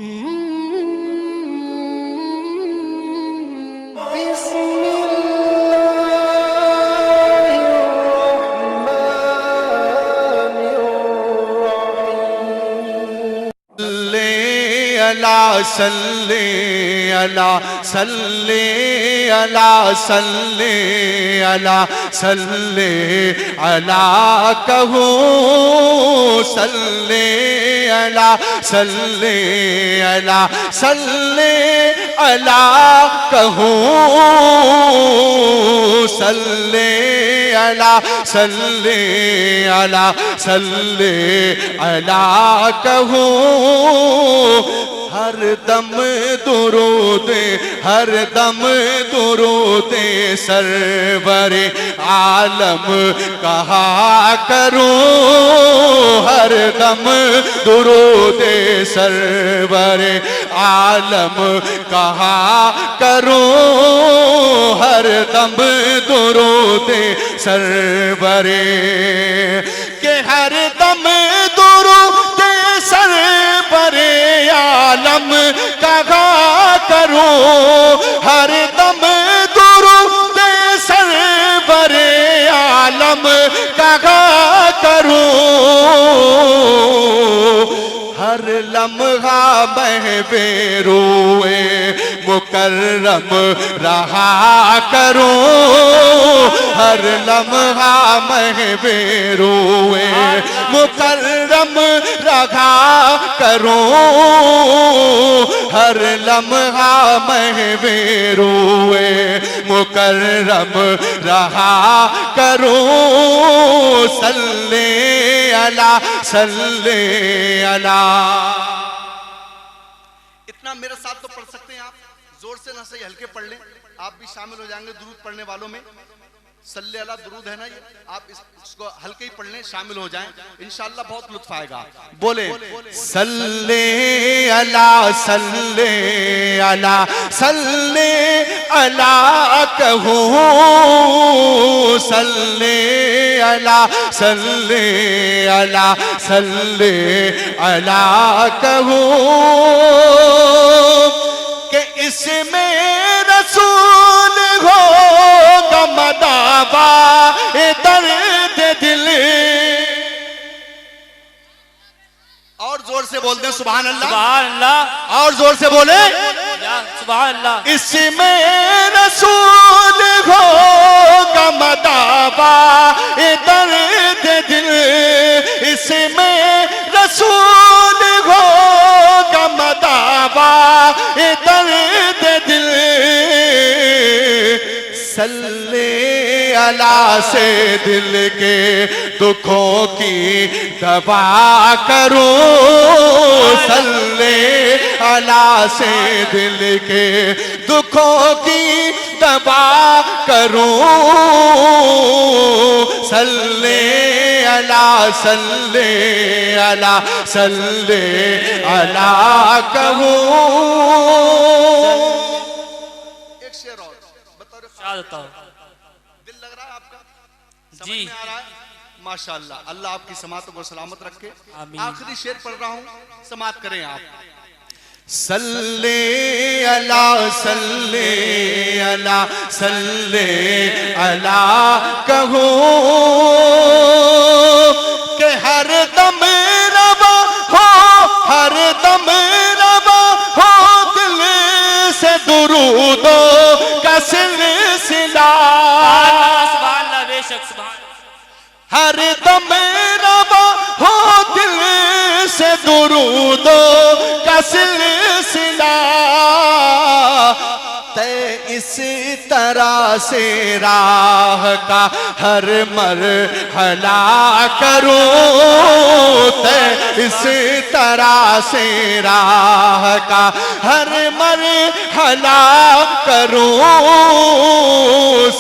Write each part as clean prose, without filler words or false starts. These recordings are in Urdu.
صلی اللہ صلی اللہ صلی اللہ صلی اللہ کہو صلی اللہ صلی اللہ صلی اللہ کہو صلی اللہ صلی اللہ صلی اللہ کہو ہر دم درود ہر دم درود سرور عالم کہا کروں ہر دم درود سرور عالم کہا کروں ہر دم درود سرور کہ ہر دم درود سرور عالم کہا کروں ہر دم درود سرور عالم کہا کروں ہر لمحہ محو روئے مکرم رہا کروں ہر لمحہ محو روئے مکرم رہا کروں ہر لمحہ محو روئے مکرم رہا کروں صلی اللہ صلی اللہ اتنا میرے ساتھ تو پڑھ سکتے ہیں آپ زور سے نہ صحیح ہلکے پڑھ لیں آپ بھی شامل ہو جائیں گے درود پڑھنے والوں میں صلی اللہ درود ہے نا یہ آپ اس کو ہلکے ہی پڑھ لیں شامل ہو جائیں انشاءاللہ بہت لطف آئے گا بولے صلی اللہ صلی اللہ صلی اللہ کہوں صلی اللہ صلی اللہ صلی اللہ کہوں کہ اس میں رسول ہوگا مداوا درد دل اور زور سے بول دیں سبحان اللہ سبحان اللہ اور زور سے بولیں سبحان اللہ اس میں رسول ہوگا مداوا درد دل اس میں رسول ہوگا مداوا درد دل صلی اللہ سے دل کے دکھوں کی دوا کروں صلی اللہ سے دل کے دکھوں کی دوا کروں صلی اللہ صلی اللہ صلی اللہ کہوں ایک شعر اور بطور شہادت دل لگ رہا ہے آپ کا سمجھ جی میں آ رہا ہے ماشاءاللہ اللہ آپ کی سماعتوں کو سلامت رکھے آمین آخری شعر پڑھ رہا ہوں سماعت کریں آپ صلی اللہ صلی اللہ صلی اللہ کہوں کہ ہر دم روا ہو ہر دم روا ہو دل سے درود کا سلسلہ سبحان اللہ بے شک سبحان ہر دم روا ہو دل سے درود کا سلسلہ تے اس طرح سے راہ کا ہر مرحلہ کروں تے اس طرح سے راہ کا ہر مرحلہ کروں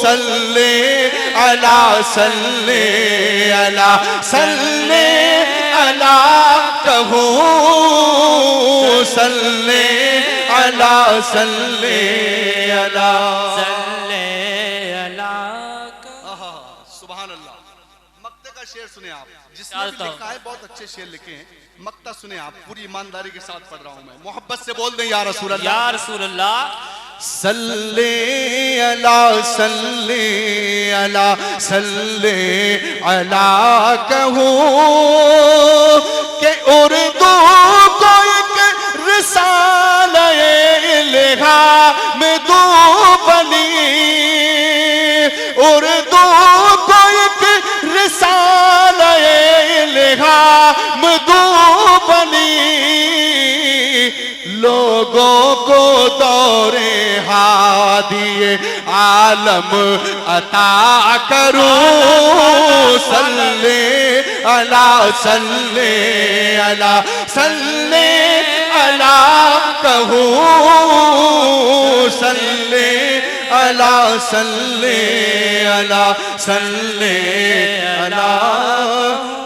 صلی اللہ صلی اللہ صلی اللہ کہوں صلی اللہ صلی اللہ صلی اللہ سبحان اللہ مقطع کا شعر سنیں آپ جس نے بھی لکھا ہے بہت اچھے شعر لکھے ہیں، مقطع سنیں آپ، پوری ایمانداری کے ساتھ پڑھ رہا ہوں میں، محبت سے بول دیں یا رسول اللہ، یا رسول اللہ، صلی علی صلی علی صلی علی کہوں کہ اردو کو ایک رسالہ الہام دو بنی، اردو کو ایک رسالہ الہام دو بنی، لوگوں کو دور ہادی عالم عطا کروں، صلی علی صلی علی صلی علی کہوں، صلی علی صلی علی صلی علی